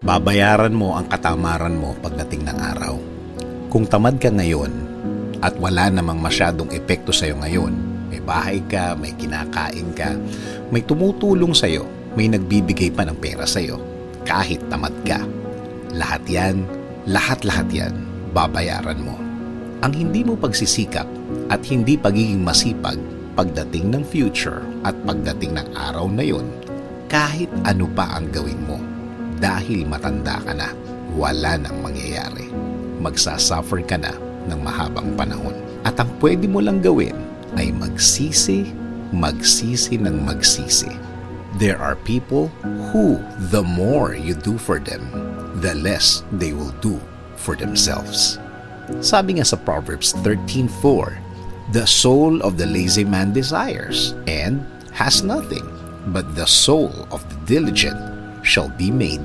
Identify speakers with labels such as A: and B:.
A: Babayaran mo ang katamaran mo pagdating ng araw. Kung tamad ka ngayon at wala namang masyadong epekto sa'yo ngayon, may bahay ka, may kinakain ka, may tumutulong sa'yo, may nagbibigay pa ng pera sa'yo, kahit tamad ka. Lahat yan, lahat yan, babayaran mo. Ang hindi mo pagsisikap at hindi pagiging masipag pagdating ng future at pagdating ng araw na yon, kahit ano pa ang gawin mo, dahil matanda ka na, wala nang mangyayari. Magsasuffer ka na ng mahabang panahon. At ang pwede mo lang gawin ay magsisi ng magsisi. There are people who, the more you do for them, the less they will do for themselves. Sabi nga sa Proverbs 13:4, the soul of the lazy man desires and has nothing, but the soul of the diligent shall be made